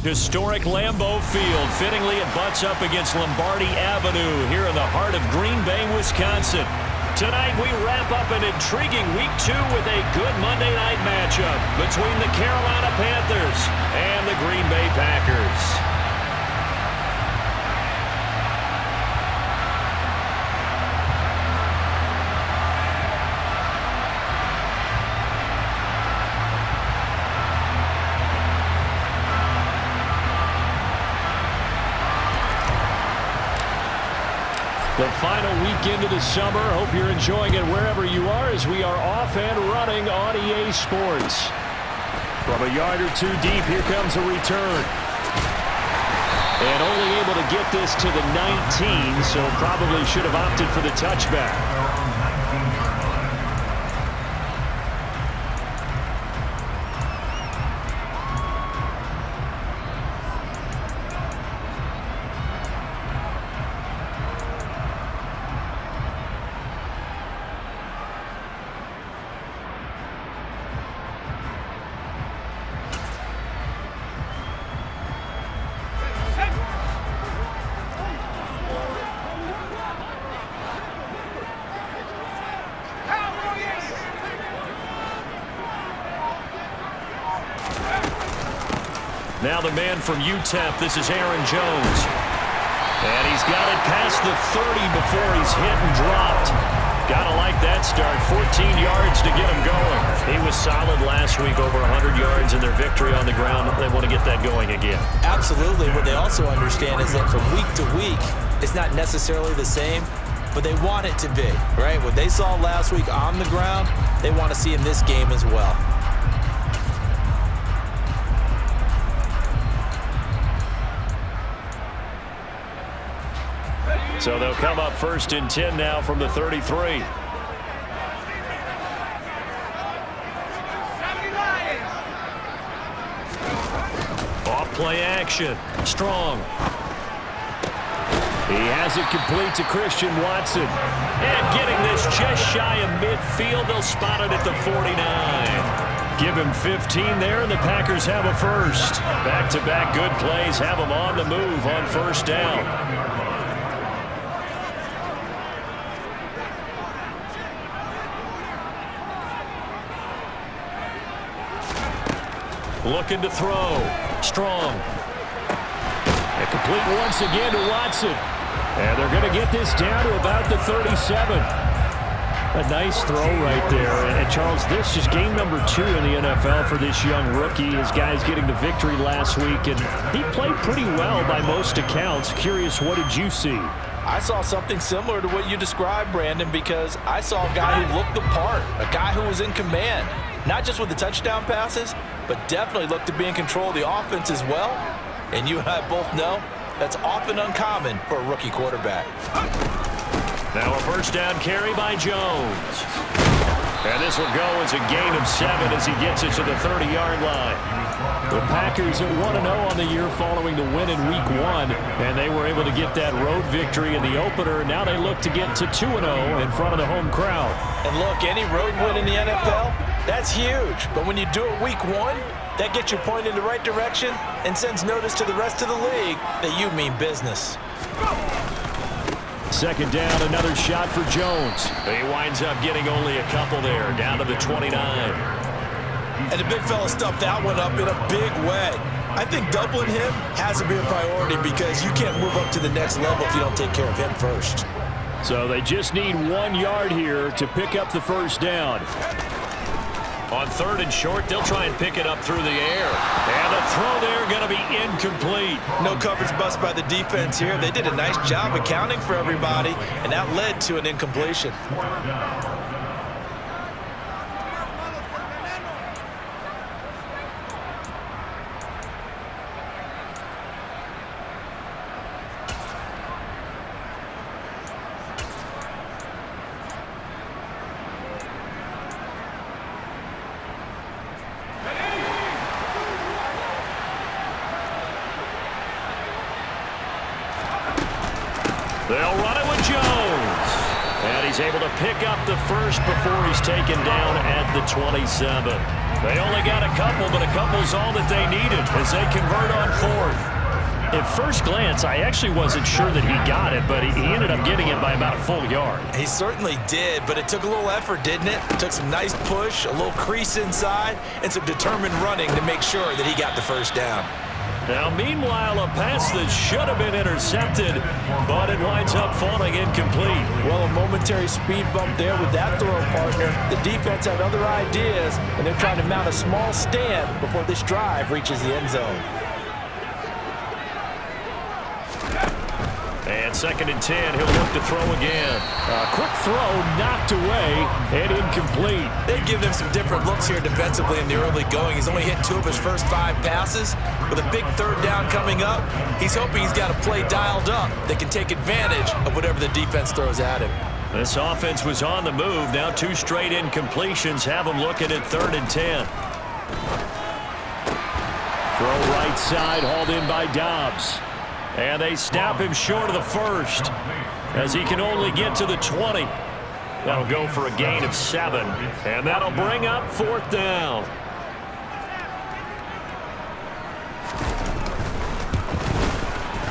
Historic Lambeau Field. Fittingly, it butts up against Lombardi Avenue here in the heart of Green Bay, Wisconsin. Tonight, we wrap up an intriguing Week 2 with a good Monday night matchup between the Carolina Panthers and the Green Bay Packers. The final weekend of the summer. Hope you're enjoying it wherever you are as we are off and running on EA Sports. From a yard or two deep, here comes a return. And only able to get this to the 19, so probably should have opted for the touchback. Now the man from UTEP, this is Aaron Jones. And he's got it past the 30 before he's hit and dropped. Gotta like that start. 14 yards to get him going. He was solid last week, over 100 yards in their victory on the ground. They want to get that going again. Absolutely. What they also understand is that from week to week, it's not necessarily the same, but they want it to be, right? What they saw last week on the ground, they want to see in this game as well. So they'll come up 1st and 10 now from the 33. Off play action. Strong. He has it complete to Christian Watson. And getting this just shy of midfield. They'll spot it at the 49. Give him 15 there, and the Packers have a first. Back-to-back good plays have them on the move on 1st down. Looking to throw. Strong. And complete once again to Watson. And they're going to get this down to about the 37. A nice throw right there. And Charles, this is game number 2 in the NFL for this young rookie. His guys getting the victory last week, and he played pretty well by most accounts. Curious, what did you see? I saw something similar to what you described, Brandon, because I saw a guy who looked the part, a guy who was in command, not just with the touchdown passes, but definitely looked to be in control of the offense as well. And you and I both know that's often uncommon for a rookie quarterback. Now a 1st down carry by Jones. And this will go as a gain of 7 as he gets it to the 30-yard line. The Packers at 1-0 on the year following the win in Week 1, and they were able to get that road victory in the opener. Now they look to get to 2-0 in front of the home crowd. And look, any road win in the NFL, that's huge. But when you do it Week 1, that gets you pointed in the right direction and sends notice to the rest of the league that you mean business. 2nd down, another shot for Jones. He winds up getting only a couple there, down to the 29. And the big fella stuffed that one up in a big way. I think doubling him has to be a priority because you can't move up to the next level if you don't take care of him first. So they just need 1 yard here to pick up the 1st down. On 3rd and short, they'll try and pick it up through the air. And the throw there going to be incomplete. No coverage bust by the defense here. They did a nice job accounting for everybody, and that led to an incompletion. They'll run it with Jones. And he's able to pick up the first before he's taken down at the 27. They only got a couple, but a couple's all that they needed as they convert on fourth. At first glance, I actually wasn't sure that he got it, but he ended up getting it by about a full yard. He certainly did, but it took a little effort, didn't it? It took some nice push, a little crease inside, and some determined running to make sure that he got the first down. Now, meanwhile, a pass that should have been intercepted, but it winds up falling incomplete. Well, a momentary speed bump there with that throw, partner. The defense had other ideas, and they're trying to mount a small stand before this drive reaches the end zone. And 2nd and 10, he'll look to throw again. A quick throw knocked away and incomplete. They give him some different looks here defensively in the early going. He's only hit 2 of his first 5 passes. With a big 3rd down coming up, he's hoping he's got a play dialed up that can take advantage of whatever the defense throws at him. This offense was on the move. Now 2 straight incompletions have him looking at 3rd and 10. Throw right side, hauled in by Dobbs. And they snap him short of the first as he can only get to the 20. That'll go for a gain of 7. And that'll bring up 4th down.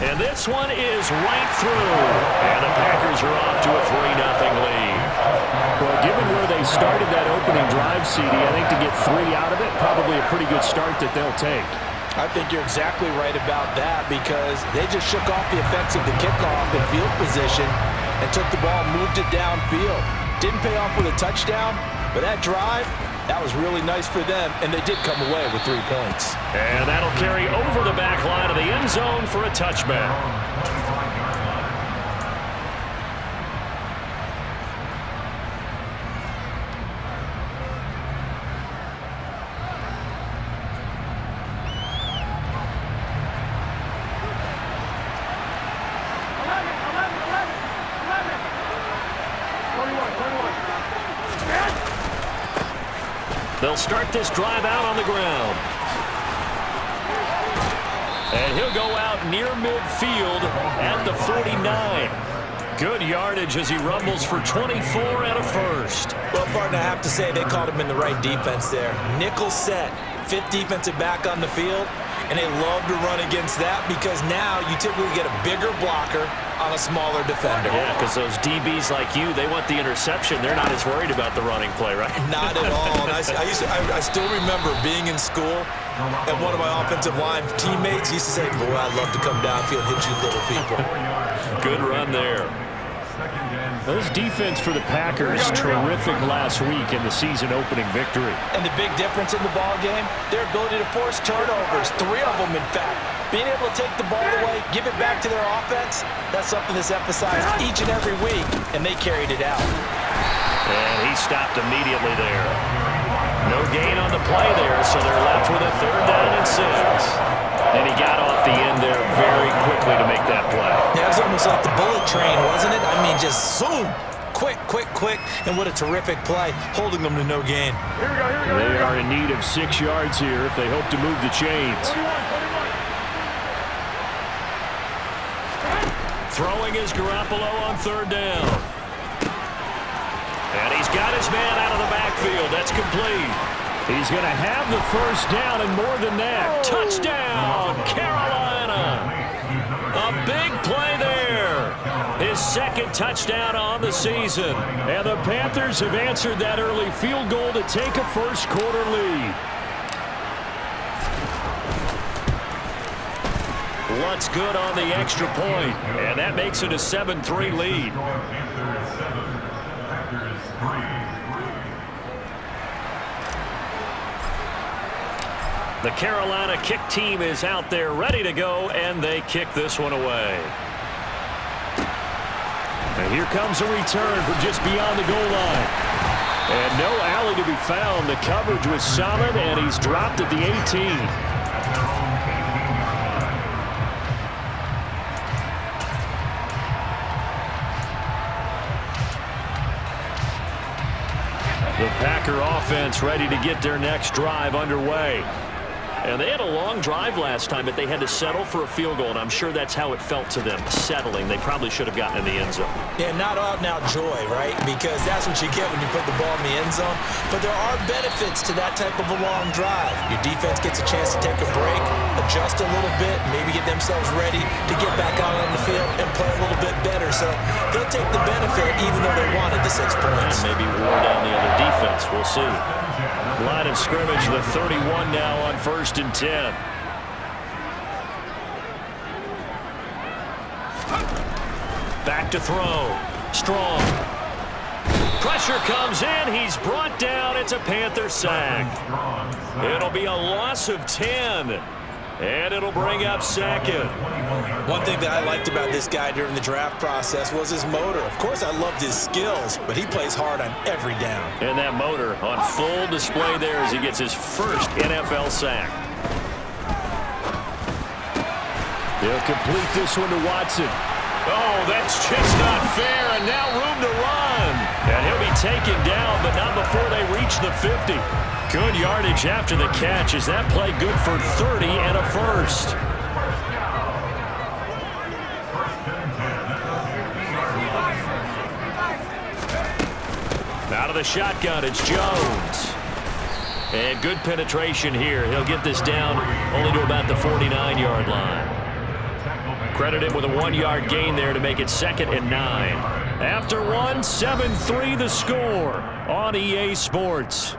And this one is right through. And the Packers are off to a 3-0 lead. Well, given where they started that opening drive, CD, I think to get 3 out of it, probably a pretty good start that they'll take. I think you're exactly right about that because they just shook off the effects of the kickoff and field position and took the ball, moved it downfield. Didn't pay off with a touchdown, but that drive, that was really nice for them, and they did come away with 3 points. And that'll carry over the back line of the end zone for a touchback. They'll start this drive out on the ground. And he'll go out near midfield at the 49. Good yardage as he rumbles for 24 and a first. Well, partner, I have to say they called him in the right defense there. Nickel set, 5th defensive back on the field, and they love to run against that because now you typically get a bigger blocker on a smaller defender. Yeah, because those DBs like you, they want the interception. They're not as worried about the running play, right? Not at all. And I still remember being in school, and one of my offensive line teammates used to say, boy, I'd love to come downfield and hit you little people. Good run there. Those defense for the Packers, terrific last week in the season opening victory. And the big difference in the ball game, their ability to force turnovers, 3 of them in fact. Being able to take the ball away, give it back to their offense, that's something that's emphasized each and every week, and they carried it out. And he stopped immediately there. No gain on the play there, so they're left with a 3rd down and 6. And he got off the end there very quickly to make that play. Yeah, it was almost like the bullet train, wasn't it? I mean, just zoom. Quick, quick, quick. And what a terrific play, holding them to no gain. They are in need of 6 yards here if they hope to move the chains. Throwing is Garoppolo on 3rd down. And he's got his man out of the backfield. That's complete. He's going to have the first down and more than that. Touchdown, Carolina. A big play there. His 2nd touchdown on the season. And the Panthers have answered that early field goal to take a first quarter lead. What's good on the extra point, and that makes it a 7-3 lead. The Carolina kick team is out there ready to go, and they kick this one away. And here comes a return from just beyond the goal line. And no alley to be found. The coverage was solid, and he's dropped at the 18. The Packer offense ready to get their next drive underway. And they had a long drive last time, but they had to settle for a field goal, and I'm sure that's how it felt to them, settling. They probably should have gotten in the end zone. Yeah, not out-and-out joy, right? Because that's what you get when you put the ball in the end zone. But there are benefits to that type of a long drive. Your defense gets a chance to take a break, adjust a little bit, maybe get themselves ready to get back out on the field and play a little bit better. So they'll take the benefit even though they wanted the 6 points. And maybe wore down the other defense. We'll see. Line of scrimmage, the 31 now on 1st and 10. Back to throw. Strong. Pressure comes in. He's brought down. It's a Panther sack. It'll be a loss of 10. And it'll bring up 2nd. One thing that I liked about this guy during the draft process was his motor. Of course, I loved his skills, but he plays hard on every down. And that motor on full display there as he gets his first NFL sack. He'll complete this one to Watson. Oh, that's just not fair, and now room to run. And he'll be taken down, but not before they reach the 50. Good yardage after the catch. Is that play good for 30 and a first? Out of the shotgun, it's Jones. And good penetration here. He'll get this down only to about the 49-yard line. Credit him with a 1-yard gain there to make it 2nd and 9. After one, 7-3 the score on EA Sports.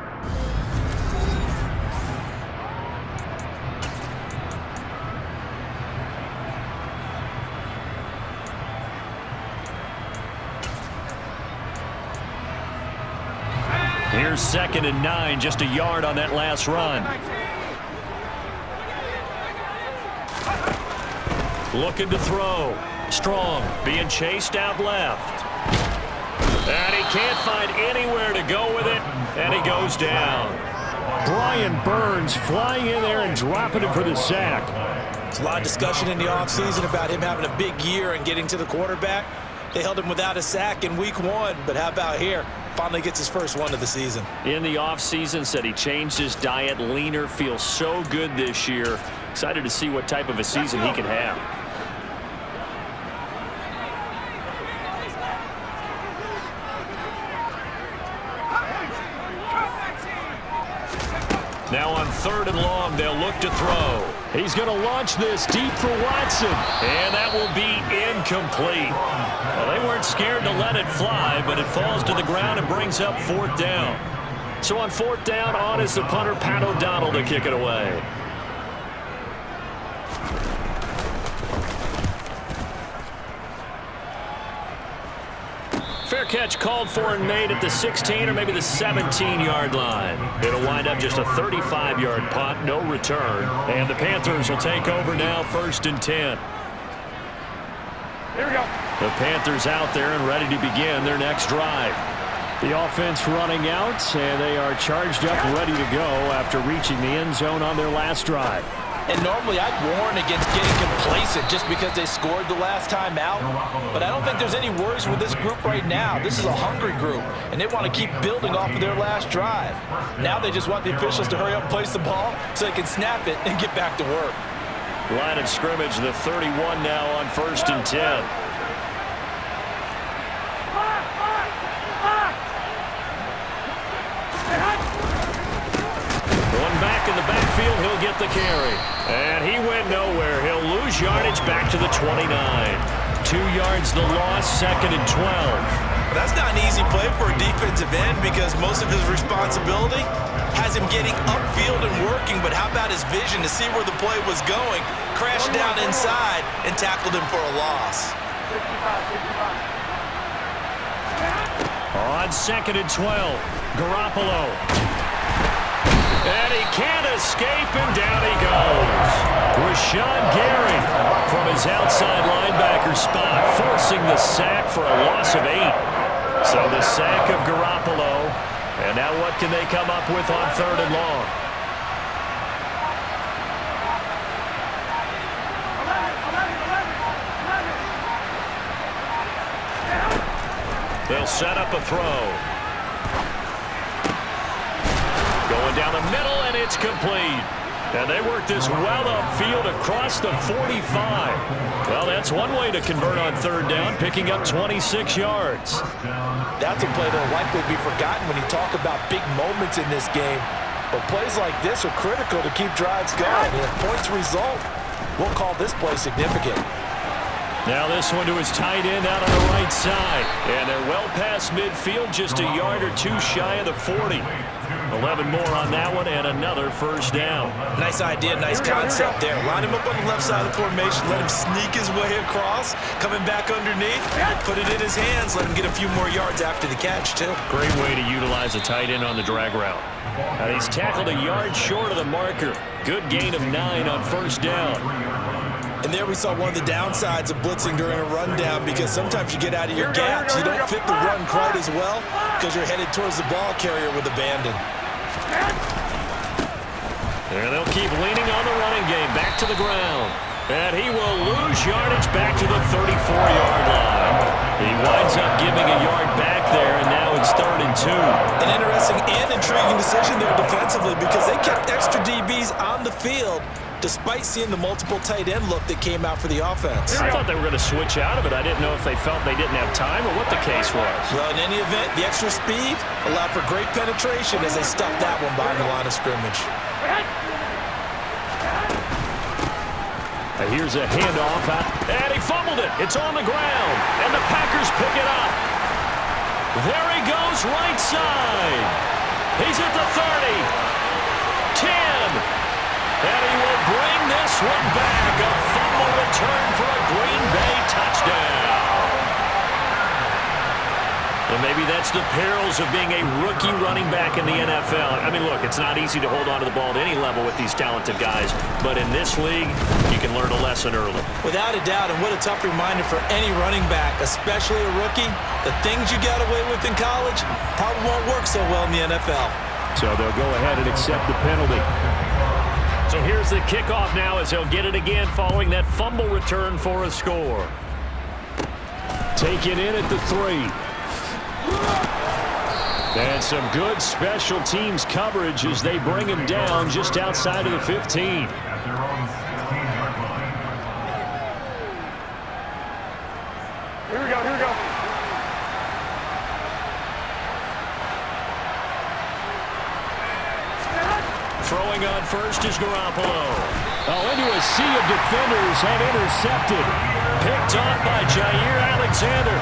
Here's 2nd and 9, just a yard on that last run. Looking to throw. Strong, being chased out left. And he can't find anywhere to go with it, and he goes down. Brian Burns flying in there and dropping him for the sack. There's a lot of discussion in the offseason about him having a big year and getting to the quarterback. They held him without a sack in week 1, but how about here? Finally gets his first one of the season. In the offseason, said he changed his diet, leaner, feels so good this year. Excited to see what type of a season he can have. Now on 3rd and long, they'll look to throw. He's going to launch this deep for Watson, and that will be incomplete. Well, they weren't scared to let it fly, but it falls to the ground and brings up 4th down. So on 4th down, on is the punter, Pat O'Donnell, to kick it away. Fair catch called for and made at the 16 or maybe the 17-yard line. It'll wind up just a 35-yard punt, no return. And the Panthers will take over now, 1st and 10. Here we go. The Panthers out there and ready to begin their next drive. The offense running out, and they are charged up and ready to go after reaching the end zone on their last drive. And normally I'd warn against getting complacent just because they scored the last time out. But I don't think there's any worries with this group right now. This is a hungry group, and they want to keep building off of their last drive. Now they just want the officials to hurry up and place the ball so they can snap it and get back to work. Line of scrimmage, the 31 now on 1st and 10. Back in the backfield, he'll get the carry. And he went nowhere. He'll lose yardage back to the 29. 2 yards the loss, 2nd and 12. That's not an easy play for a defensive end because most of his responsibility has him getting upfield and working, but how about his vision to see where the play was going, crashed down inside, and tackled him for a loss. On 2nd and 12, Garoppolo. And he can't escape, and down he goes. Rashawn Gary from his outside linebacker spot, forcing the sack for a loss of 8. So the sack of Garoppolo. And now what can they come up with on 3rd and long? They'll set up a throw. Going down the middle, and it's complete. And they work this well upfield across the 45. Well, that's one way to convert on third down, picking up 26 yards. That's a play that will likely be forgotten when you talk about big moments in this game. But plays like this are critical to keep drives going. And if points result, we'll call this play significant. Now this one to his tight end out on the right side. And they're well past midfield, just a yard or two shy of the 40. 11 more on that one and another first down. Nice idea, nice concept there. Line him up on the left side of the formation, let him sneak his way across, coming back underneath, put it in his hands, let him get a few more yards after the catch, too. Great way to utilize a tight end on the drag route. And he's tackled a yard short of the marker. Good gain of 9 on first down. And there we saw one of the downsides of blitzing during a rundown, because sometimes you get out of your gaps. You don't fit the run quite as well because you're headed towards the ball carrier with abandon. And they'll keep leaning on the running game. Back to the ground. And he will lose yardage back to the 34-yard line. He winds up giving a yard back there, and now it's 3rd and 2. An interesting and intriguing decision there defensively, because they kept extra DBs on the field despite seeing the multiple tight end look that came out for the offense. I thought they were going to switch out of it. I didn't know if they felt they didn't have time or what the case was. Well, in any event, the extra speed allowed for great penetration as they stuffed that one behind the line of scrimmage. Here's a handoff, and he fumbled it. It's on the ground, and the Packers pick it up. There he goes, right side. He's at the 30, 10. And he will bring this one back. A fumble return for a Green Bay touchdown. And maybe that's the perils of being a rookie running back in the NFL. I mean, look, it's not easy to hold on to the ball at any level with these talented guys. But in this league, you can learn a lesson early. Without a doubt, and what a tough reminder for any running back, especially a rookie. The things you got away with in college probably won't work so well in the NFL. So they'll go ahead and accept the penalty. So here's the kickoff now as they'll get it again following that fumble return for a score. Take it in at the 3. And some good special teams coverage as they bring him down just outside of the 15. Here we go, here we go. Throwing on first is Garoppolo. Oh, into a sea of defenders and intercepted. Picked off by Jair Alexander.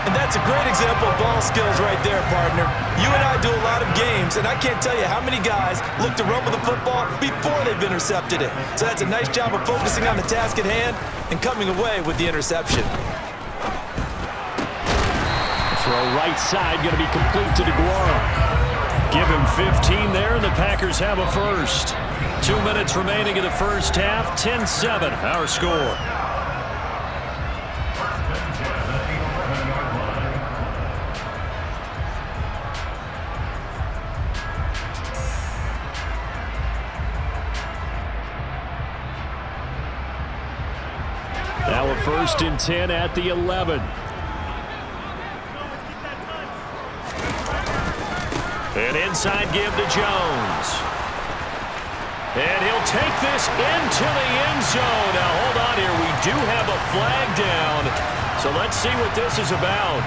And that's a great example of ball skills right there, partner. You and I do a lot of games, and I can't tell you how many guys look to run with the football before they've intercepted it. So that's a nice job of focusing on the task at hand and coming away with the interception. Throw right side, going to be complete to DeGuara. Give him 15 there, and the Packers have a first. 2 minutes remaining in the first half. 10-7, our score. Now a 1st and 10 at the 11. An inside give to Jones. And he'll take this into the end zone. Now, hold on here. We do have a flag down. So let's see what this is about.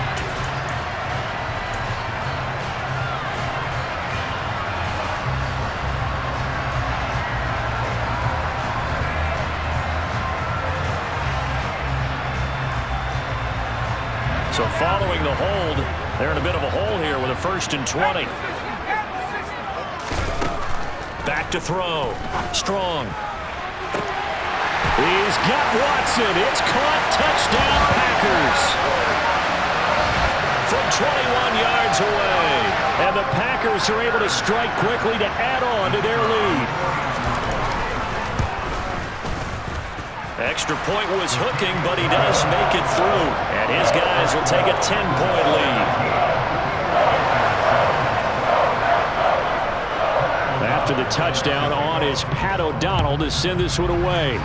So following the hold, they're in a bit of a hole here with a 1st and 20. Back to throw. Strong. He's got Watson. It's caught. Touchdown, Packers. From 21 yards away. And the Packers are able to strike quickly to add on to their lead. Extra point was hooking, but he does make it through. And his guys will take a 10-point lead. After the touchdown on is Pat O'Donnell to send this one away.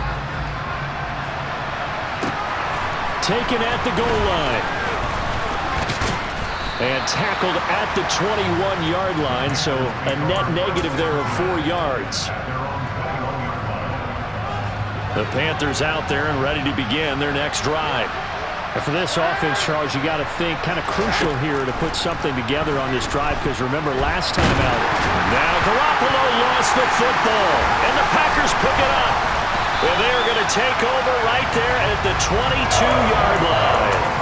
Taken at the goal line. And tackled at the 21-yard line, so a net negative there of 4 yards. The Panthers out there and ready to begin their next drive. And for this offense, Charles, you got to think kind of crucial here to put something together on this drive, because remember last time out. Now Garoppolo lost the football, and the Packers pick it up. And they're going to take over right there at the 22-yard line.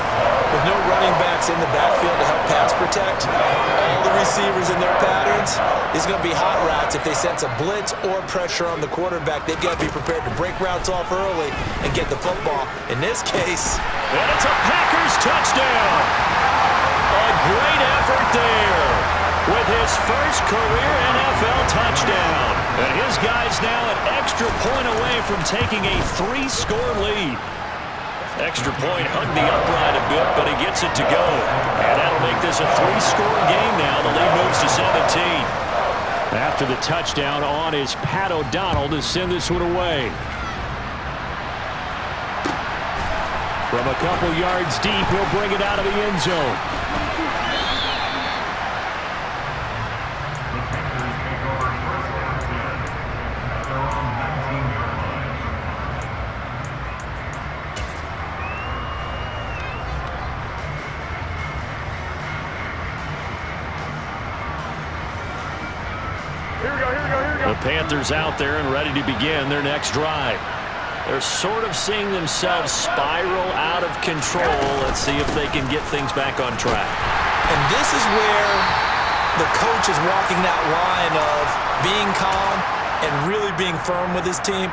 With no running backs in the backfield to help pass protect, all the receivers in their patterns, it's going to be hot routes. If they sense a blitz or pressure on the quarterback, they've got to be prepared to break routes off early and get the football. In this case, and it's a Packers touchdown. A great effort there with his first career NFL touchdown. And his guys now an extra point away from taking a 3-score lead. Extra point hung the upright a bit, but he gets it to go. And that'll make this a 3-score game now. The lead moves to 17. After the touchdown on is Pat O'Donnell to send this one away. From a couple yards deep, he'll bring it out of the end zone. The Panthers out there and ready to begin their next drive. They're sort of seeing themselves spiral out of control. Let's see if they can get things back on track. and this is where the coach is walking that line of being calm and really being firm with his team.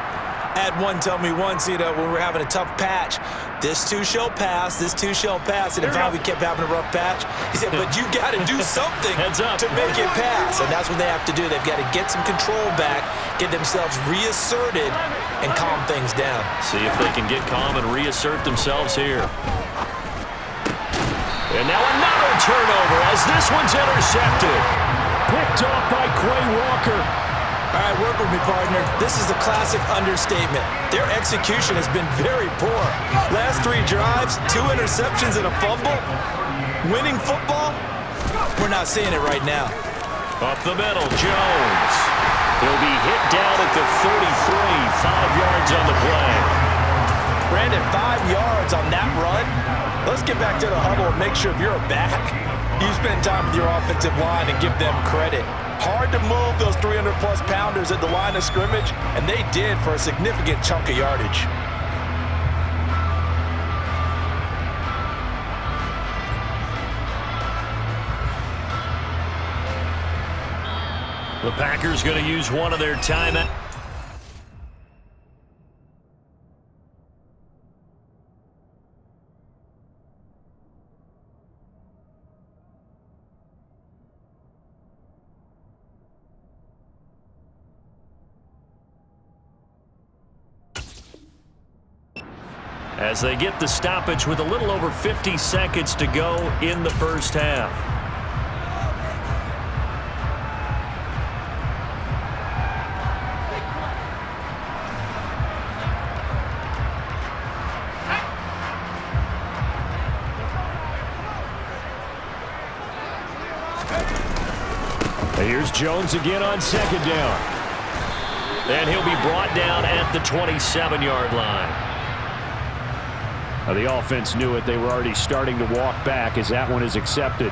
I had one tell me once, when we were having a tough patch, this too shall pass, this too shall pass. And if we kept having a rough patch, he said, but you got to do something to make it pass. And that's what they have to do. They've got to get some control back, get themselves reasserted, and calm things down. See if they can get calm and reassert themselves here. And now another turnover as this one's intercepted. Picked off by Quay Walker. All right, work with me, partner. This is a classic understatement. Their execution has been very poor. Last 3 drives, 2 interceptions and a fumble. Winning football? We're not seeing it right now. Up the middle, Jones. He'll be hit down at the 33, 5 yards on the play. Brandon, 5 yards on that run? Let's get back to the huddle and make sure if you're a back, you spend time with your offensive line and give them credit. Hard to move those 300-plus pounders at the line of scrimmage, and they did for a significant chunk of yardage. The Packers going to use one of their timeouts. As they get the stoppage with a little over 50 seconds to go in the first half. Here's Jones again on second down. And he'll be brought down at the 27-yard line. The offense knew it. They were already starting to walk back as that one is accepted.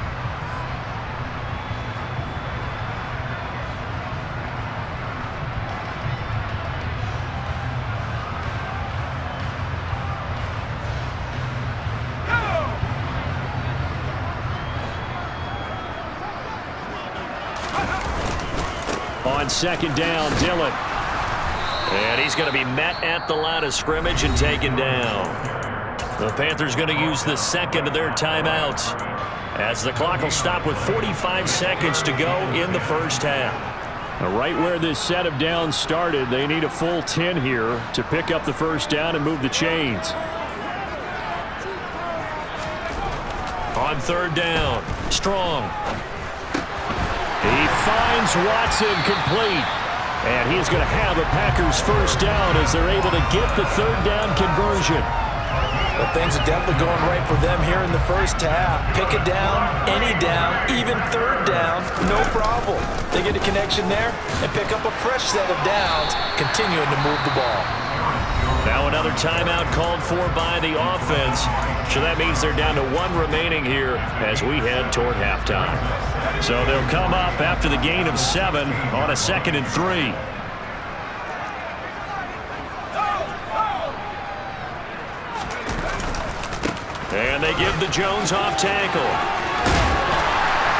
On second down, Dillon. And he's going to be met at the line of scrimmage and taken down. The Panthers going to use the second of their timeouts as the clock will stop with 45 seconds to go in the first half. Right where this set of downs started, they need a full 10 here to pick up the first down and move the chains. On third down, Strong. He finds Watson complete. And he's going to have a Packers first down as they're able to get the third down conversion. But things are definitely going right for them here in the first half. Pick it down, any down, even third down, no problem. They get a connection there and pick up a fresh set of downs, continuing to move the ball. Now another timeout called for by the offense. So that means they're down to 1 remaining here as we head toward halftime. So they'll come up after the gain of 7 on a 2nd and 3. And they give the Jones off tackle.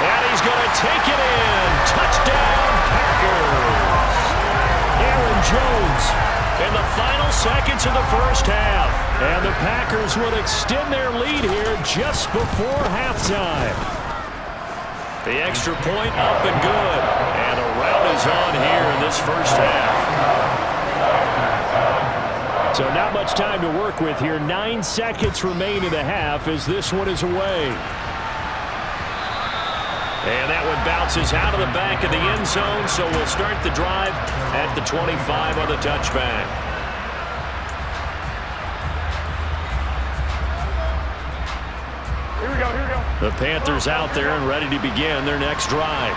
And he's going to take it in. Touchdown, Packers. Aaron Jones in the final seconds of the first half. And the Packers would extend their lead here just before halftime. The extra point up and good. And a rout is on here in this first half. So not much time to work with here. 9 seconds remain in the half as this one is away. And that one bounces out of the back of the end zone, so we'll start the drive at the 25 on the touchback. Here we go, here we go. The Panthers out there and ready to begin their next drive.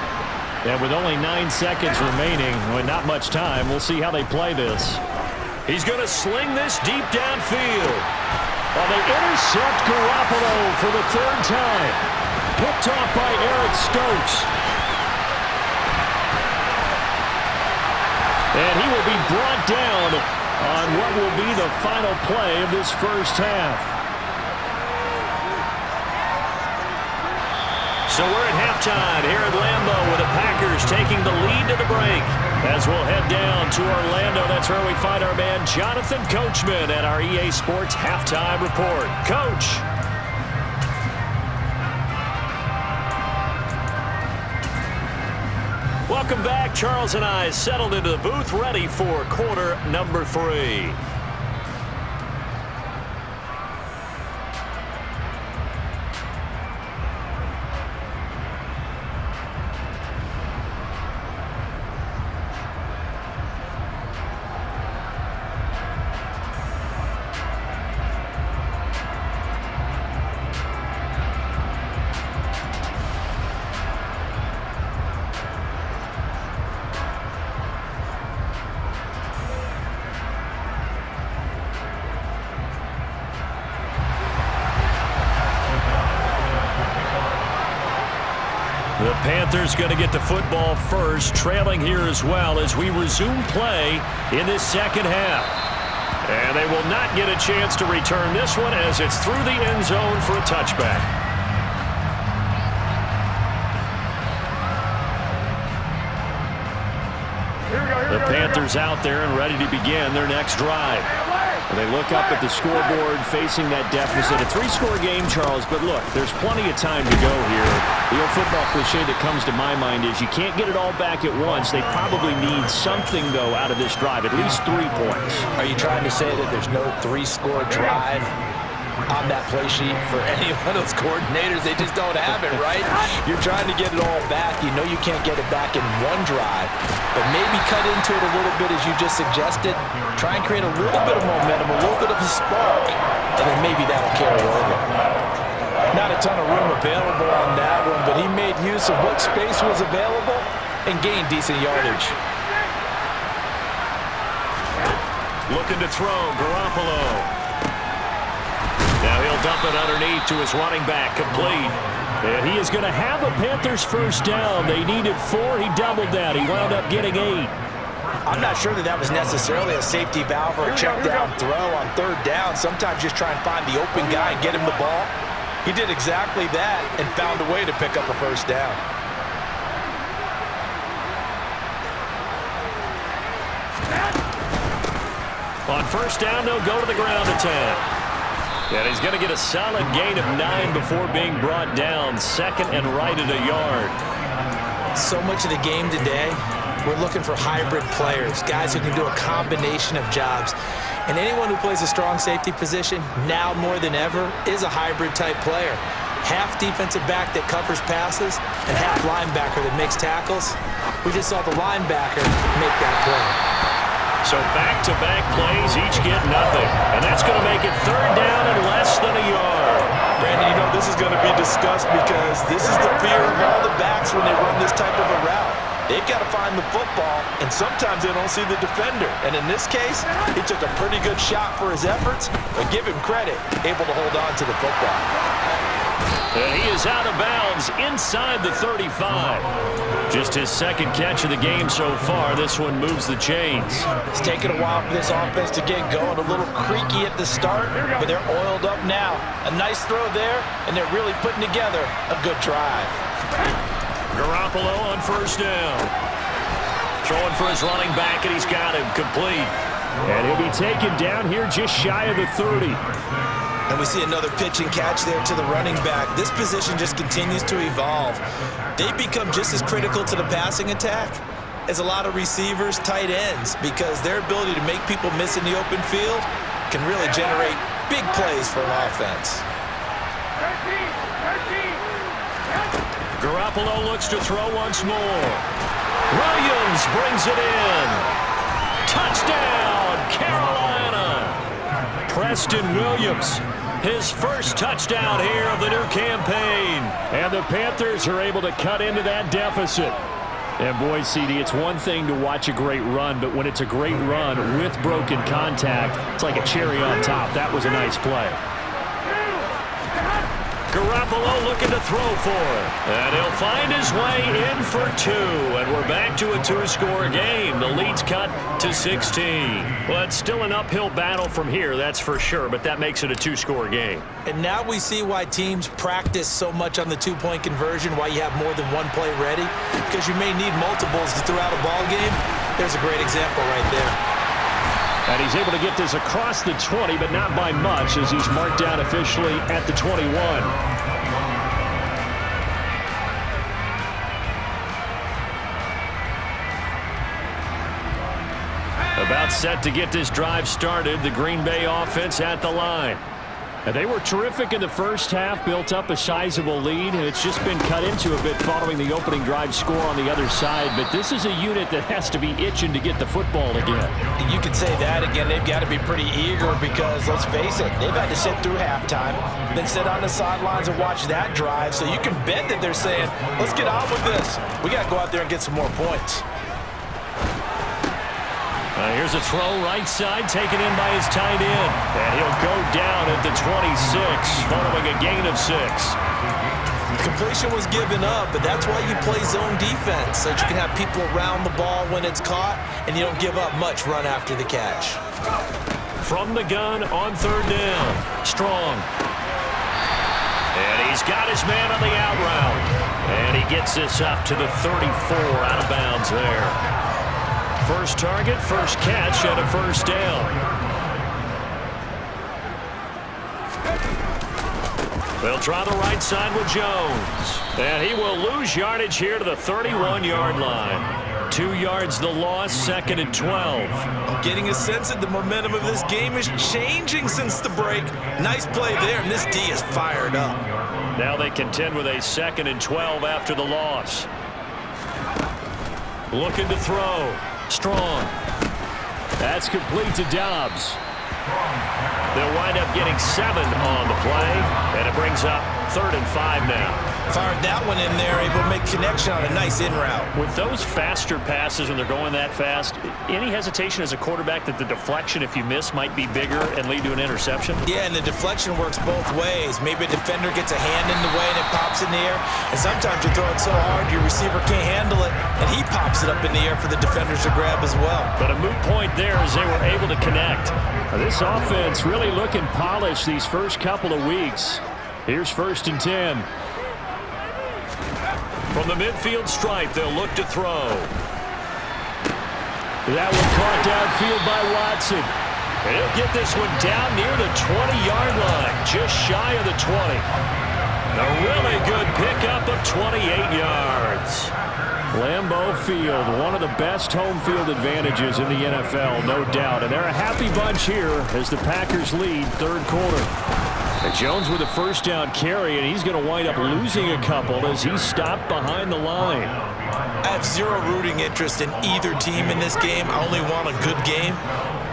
And with only 9 seconds remaining, with not much time, we'll see how they play this. He's going to sling this deep downfield. Well, they intercept Garoppolo for the 3rd time. Picked off by Eric Stokes. And he will be brought down on what will be the final play of this first half. So we're at halftime here at Lambeau with the Packers taking the lead to the break. As we'll head down to Orlando, that's where we find our man Jonathan Coachman at our EA Sports Halftime Report. Coach. Welcome back. Charles and I settled into the booth ready for quarter number 3. The Panthers going to get the football first, trailing here as well as we resume play in this second half. And they will not get a chance to return this one as it's through the end zone for a touchback. The Panthers out there and ready to begin their next drive. They look up at the scoreboard facing that deficit. A 3-score game, Charles, but look, there's plenty of time to go here. The old football cliche that comes to my mind is you can't get it all back at once. They probably need something, though, out of this drive, at least 3 points. Are you trying to say that there's no 3-score drive on that play sheet for any one of those coordinators? They just don't have it, right? You're trying to get it all back. You know you can't get it back in one drive, but maybe cut into it a little bit as you just suggested. Try and create a little bit of momentum, a little bit of a spark, and then maybe that'll carry over. Not a ton of room available on that one, but he made use of what space was available and gained decent yardage. Looking to throw, Garoppolo. Now he'll dump it underneath to his running back, complete. And he is going to have a Panthers first down. They needed 4. He doubled that. He wound up getting 8. I'm not sure that was necessarily a safety valve or a check down throw on 3rd down. Sometimes just try and find the open guy and get him the ball. He did exactly that and found a way to pick up a first down. On first down, they'll go to the ground attack. And he's going to get a solid gain of 9 before being brought down. 2nd and right at a yard. So much of the game today, we're looking for hybrid players, guys who can do a combination of jobs. And anyone who plays a strong safety position, now more than ever, is a hybrid-type player. Half defensive back that covers passes and half linebacker that makes tackles. We just saw the linebacker make that play. So back-to-back plays, each get nothing. And that's going to make it 3rd down and less than a yard. Brandon, you know this is going to be discussed because this is the fear of all the backs when they run this type of a route. they've got to find the football, and sometimes they don't see the defender. And in this case, he took a pretty good shot for his efforts, but give him credit, able to hold on to the football. And he is out of bounds inside the 35. Just his second catch of the game so far. This one moves the chains. It's taken a while for this offense to get going. A little creaky at the start, but they're oiled up now. A nice throw there, and they're really putting together a good drive. Garoppolo on first down. Throwing for his running back, and he's got him complete. And he'll be taken down here just shy of the 30. And we see another pitch and catch there to the running back. This position just continues to evolve. They become just as critical to the passing attack as a lot of receivers, tight ends, because their ability to make people miss in the open field can really generate big plays for an offense. Garoppolo looks to throw once more. Williams brings it in. Touchdown, Carolina. Preston Williams, his first touchdown here of the new campaign. And the Panthers are able to cut into that deficit. And boy, CD, it's one thing to watch a great run, but when it's a great run with broken contact, it's like a cherry on top. That was a nice play. Garoppolo looking to throw for it. And he'll find his way in for 2. And we're back to a 2-score game. The lead's cut to 16. Well, it's still an uphill battle from here, that's for sure, but that makes it a 2-score game. And now we see why teams practice so much on the 2-point conversion, why you have more than one play ready, because you may need multiples throughout a ball game. There's a great example right there. And he's able to get this across the 20, but not by much, as he's marked down officially at the 21. About set to get this drive started, the Green Bay offense at the line. And they were terrific in the first half, built up a sizable lead, and it's just been cut into a bit following the opening drive score on the other side. But this is a unit that has to be itching to get the football again. You could say that again. They've got to be pretty eager because, let's face it, they've had to sit through halftime, then sit on the sidelines and watch that drive. So you can bet that they're saying, let's get on with this. We got to go out there and get some more points. Here's a throw right side taken in by his tight end. And he'll go down at the 26 following a gain of 6. Completion was given up, but that's why you play zone defense, so that you can have people around the ball when it's caught, and you don't give up much run after the catch. From the gun on third down. Strong. And he's got his man on the out route. And he gets this up to the 34 out of bounds there. First target, first catch, and a first down. They'll try the right side with Jones. And he will lose yardage here to the 31-yard line. 2 yards the loss, 2nd and 12. I'm getting a sense that the momentum of this game is changing since the break. Nice play there, and this D is fired up. Now they contend with a 2nd and 12 after the loss. Looking to throw. Strong. That's complete to Dobbs. They'll wind up getting 7 on the play, and it brings up 3rd and 5 now. Fired that one in there, able to make connection on a nice in route. With those faster passes when they're going that fast, any hesitation as a quarterback that the deflection, if you miss, might be bigger and lead to an interception? Yeah, and the deflection works both ways. Maybe a defender gets a hand in the way and it pops in the air, and sometimes you throw it so hard your receiver can't handle it, and he pops it up in the air for the defenders to grab as well. But a moot point there as they were able to connect. This offense really looking polished these first couple of weeks. Here's 1st and 10. From the midfield stripe, they'll look to throw. That one caught downfield by Watson. And he'll get this one down near the 20-yard line, just shy of the 20. A really good pickup of 28 yards. Lambeau Field, one of the best home field advantages in the NFL, no doubt. And they're a happy bunch here as the Packers lead 3rd quarter. And Jones with a first down carry, and he's going to wind up losing a couple as he's stopped behind the line. I have zero rooting interest in either team in this game. I only want a good game.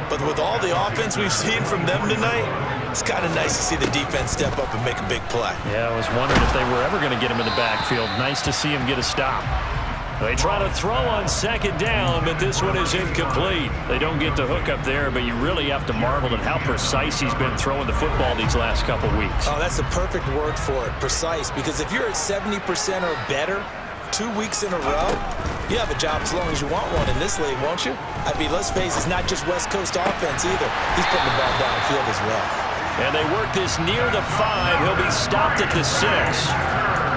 But with all the offense we've seen from them tonight, it's kind of nice to see the defense step up and make a big play. Yeah, I was wondering if they were ever going to get him in the backfield. Nice to see him get a stop. They try to throw on second down, but this one is incomplete. They don't get the hook up there, but you really have to marvel at how precise he's been throwing the football these last couple weeks. Oh, that's the perfect word for it, precise, because if you're at 70% or better 2 weeks in a row, you have a job as long as you want one in this league, won't you? I mean, let's face it, it's not just West Coast offense either. He's putting the ball downfield as well. And they work this near the 5. He'll be stopped at the 6.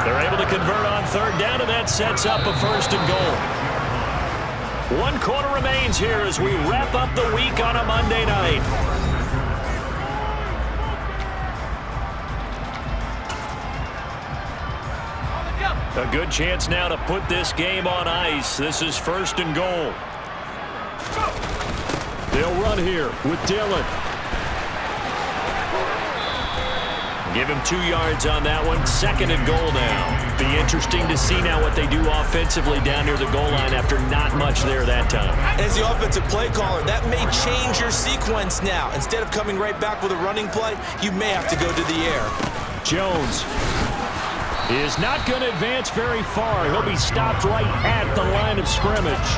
They're able to convert on third down, and that sets up a 1st and goal. 1 quarter remains here as we wrap up the week on a Monday night. A good chance now to put this game on ice. This is 1st and goal. They'll run here with Dillon. Give him 2 yards on that one. 2nd and goal now. Be interesting to see now what they do offensively down near the goal line after not much there that time. As the offensive play caller, that may change your sequence now. Instead of coming right back with a running play, you may have to go to the air. Jones is not going to advance very far. He'll be stopped right at the line of scrimmage.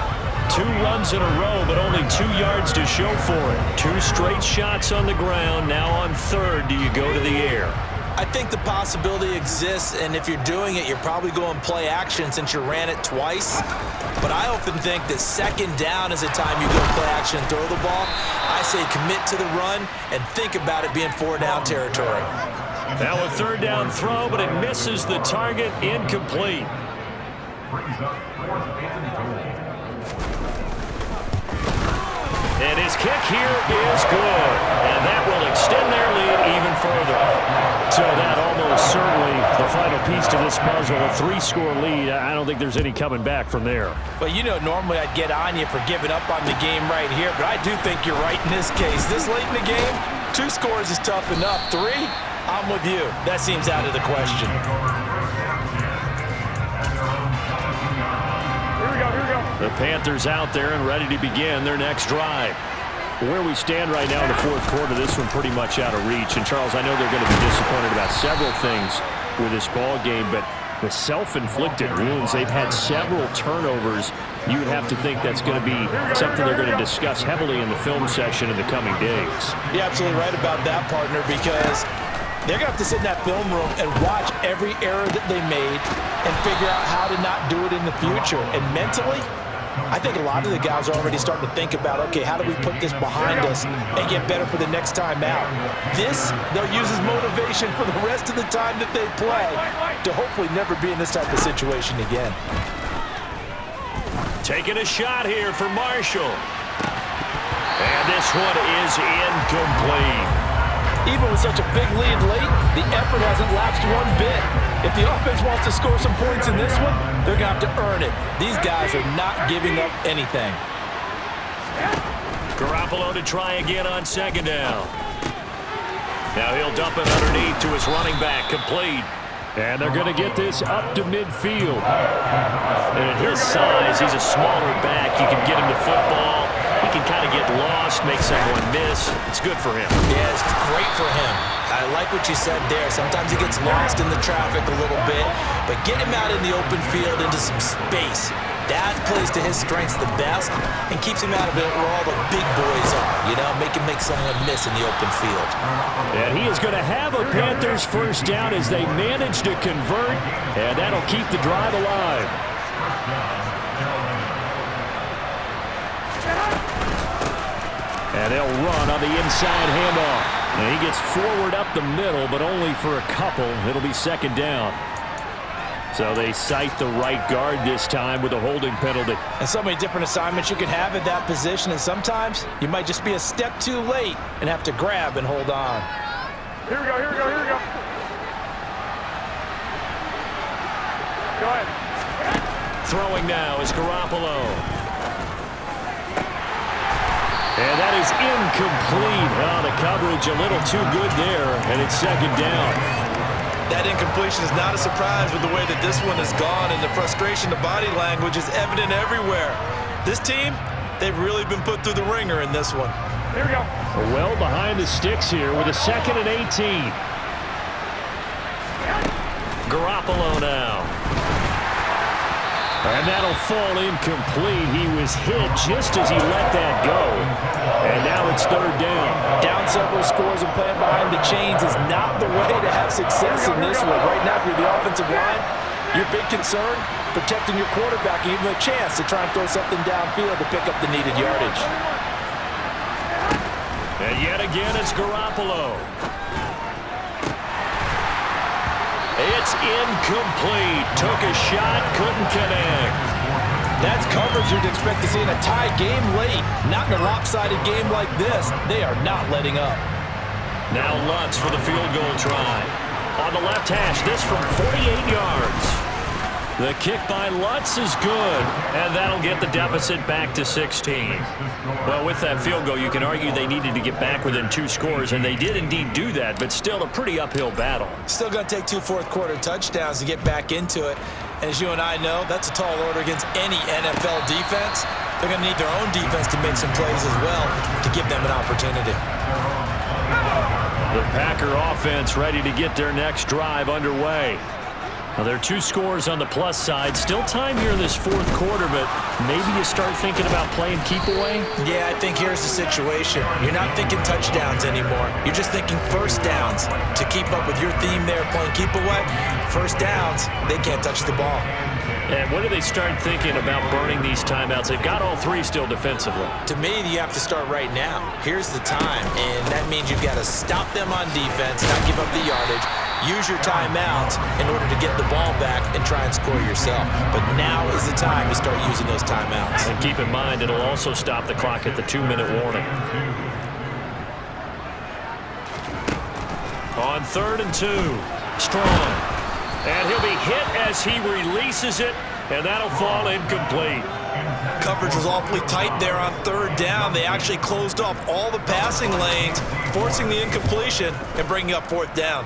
2 runs in a row, but only 2 yards to show for it. 2 straight shots on the ground. Now on third, do you go to the air? I think the possibility exists, and if you're doing it, you're probably going play action since you ran it twice. But I often think that 2nd down is a time you go play action and throw the ball. I say commit to the run and think about it being 4-down territory. Now a 3rd down throw, but it misses the target, incomplete. And his kick here is good. And that will extend their lead even further. So that almost certainly the final piece to this puzzle, a 3-score lead. I don't think there's any coming back from there. Well, you know, normally I'd get on you for giving up on the game right here, but I do think you're right in this case. This late in the game, 2 scores is tough enough. 3, I'm with you. That seems out of the question. The Panthers out there and ready to begin their next drive. Where we stand right now in the 4th quarter, this one pretty much out of reach. And, Charles, I know they're going to be disappointed about several things with this ball game, but the self-inflicted wounds, they've had several turnovers. You would have to think that's going to be something they're going to discuss heavily in the film session in the coming days. You're absolutely right about that, partner, because they're going to have to sit in that film room and watch every error that they made and figure out how to not do it in the future. And mentally, I think a lot of the guys are already starting to think about, okay, how do we put this behind us and get better for the next time out? This, they'll use as motivation for the rest of the time that they play to hopefully never be in this type of situation again. Taking a shot here for Marshall. And this one is incomplete. Even with such a big lead late, the effort hasn't lapsed one bit. If the offense wants to score some points in this one, they're going to have to earn it. These guys are not giving up anything. Garoppolo to try again on 2nd down. Now he'll dump it underneath to his running back, complete. And they're going to get this up to midfield. And at his size, he's a smaller back. You can get him to football. He can kind of get lost, make someone miss. It's good for him. Yeah, it's great for him. I like what you said there. Sometimes he gets lost in the traffic a little bit, but get him out in the open field into some space. That plays to his strengths the best and keeps him out of it where all the big boys are. You know, make him make someone miss in the open field. And he is going to have a Panthers 1st down as they manage to convert, and that'll keep the drive alive. And they'll run on the inside handoff. And he gets forward up the middle, but only for a couple. It'll be 2nd down. So they cite the right guard this time with a holding penalty. And so many different assignments you can have at that position, and sometimes you might just be a step too late and have to grab and hold on. Here we go, here we go, here we go. Go ahead. Throwing now is Garoppolo. And that is incomplete. Oh, the coverage a little too good there, and it's 2nd down. That incompletion is not a surprise with the way that this one has gone, and the frustration, the body language is evident everywhere. This team, they've really been put through the ringer in this one. Here we go. Well behind the sticks here with a 2nd and 18. Garoppolo now. And that'll fall incomplete. He was hit just as he let that go. And now it's third down. Down several scores and playing behind the chains is not the way to have success in this one. Right now, if you're the offensive line, your big concern, protecting your quarterback, and even a chance to try and throw something downfield to pick up the needed yardage. And yet again, it's Garoppolo. It's incomplete. Took a shot, couldn't connect. That's coverage you'd expect to see in a tie game late. Not in a lopsided game like this. They are not letting up. Now Lutz for the field goal try. On the left hash, this from 48 yards. The kick by Lutz is good, and that'll get the deficit back to 16. Well, with that field goal, you can argue they needed to get back within 2 scores, and they did indeed do that, but still a pretty uphill battle. Still going to take 2 fourth-quarter touchdowns to get back into it. And as you and I know, that's a tall order against any NFL defense. They're going to need their own defense to make some plays as well to give them an opportunity. The Packer offense ready to get their next drive underway. Well, there are 2 scores on the plus side. Still time here in this fourth quarter, but maybe you start thinking about playing keep away? Yeah, I think here's the situation. You're not thinking touchdowns anymore. You're just thinking first downs. To keep up with your theme there, playing keep away, first downs, they can't touch the ball. And when do they start thinking about burning these timeouts? They've got all 3 still defensively. To me, you have to start right now. Here's the time, and that means you've got to stop them on defense, not give up the yardage. Use your timeouts in order to get the ball back and try and score yourself. But now is the time to start using those timeouts. And keep in mind, it'll also stop the clock at the 2-minute warning. On 3rd and 2, Strong. And he'll be hit as he releases it, and that'll fall incomplete. Coverage was awfully tight there on 3rd down. They actually closed off all the passing lanes, forcing the incompletion and bringing up 4th down.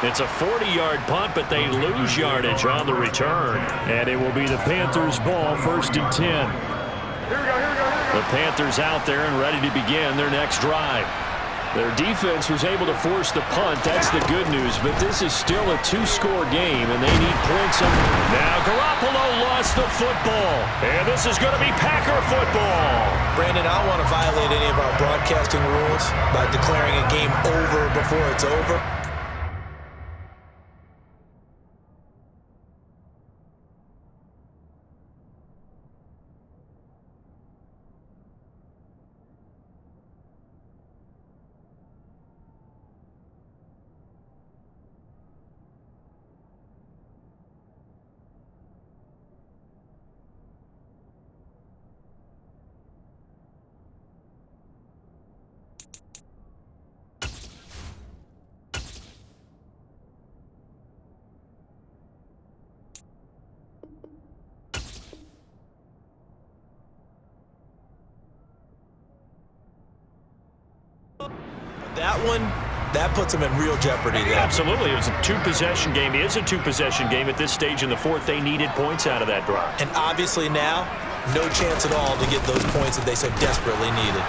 It's a 40-yard punt, but they lose yardage on the return. And it will be the Panthers' ball, 1st and 10. Here we go, here we go, here we go. The Panthers out there and ready to begin their next drive. Their defense was able to force the punt. That's the good news, but this is still a 2-score game, and they need points. Now Garoppolo lost the football, and this is going to be Packer football. Brandon, I don't want to violate any of our broadcasting rules by declaring a game over before it's over. That puts them in real jeopardy there. Absolutely. It was a 2-possession game. It is a 2-possession game at this stage in the 4th. They needed points out of that drive. And obviously now, no chance at all to get those points that they so desperately needed.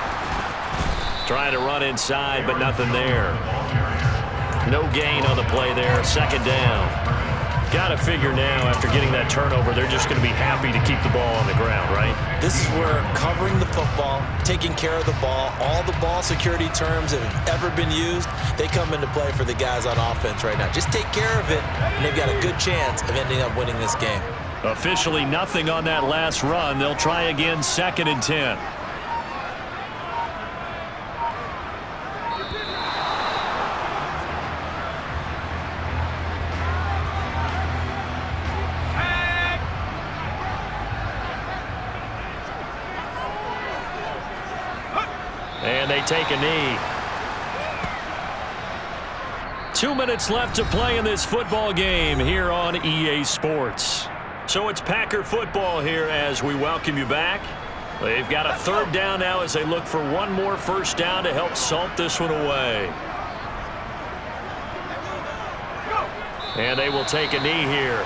Trying to run inside, but nothing there. No gain on the play there. 2nd down. Got to figure now, after getting that turnover, they're just going to be happy to keep the ball on the ground, right? This is where covering the football, taking care of the ball, all the ball security terms that have ever been used, they come into play for the guys on offense right now. Just take care of it, and they've got a good chance of ending up winning this game. Officially nothing on that last run. They'll try again, 2nd and 10. And they take a knee. 2 minutes left to play in this football game here on EA Sports. So it's Packer football here as we welcome you back. They've got a 3rd down now as they look for one more 1st down to help salt this one away. And they will take a knee here.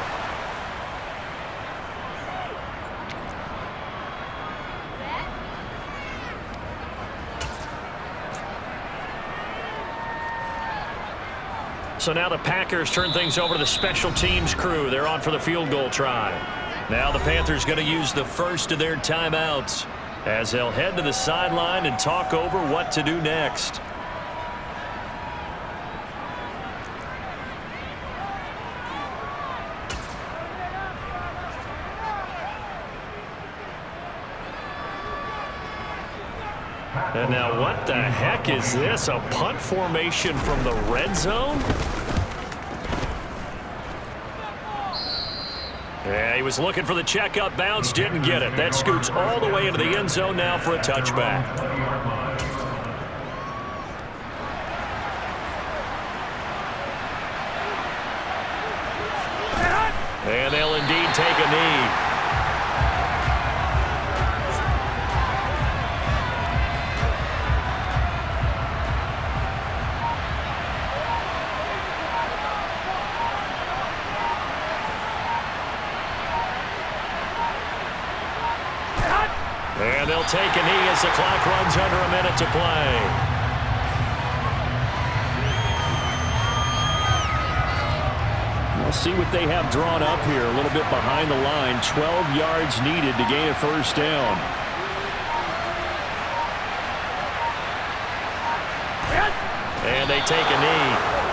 So now the Packers turn things over to the special teams crew. They're on for the field goal try. Now the Panthers going to use the first of their timeouts as they'll head to the sideline and talk over what to do next. And now what the heck is this? A punt formation from the red zone? Yeah, he was looking for the checkup bounce, didn't get it. That scoots all the way into the end zone now for a touchback. And they'll indeed take a knee. And they'll take a knee as the clock runs under a minute to play. We'll see what they have drawn up here. A little bit behind the line. 12 yards needed to gain a first down. And they take a knee.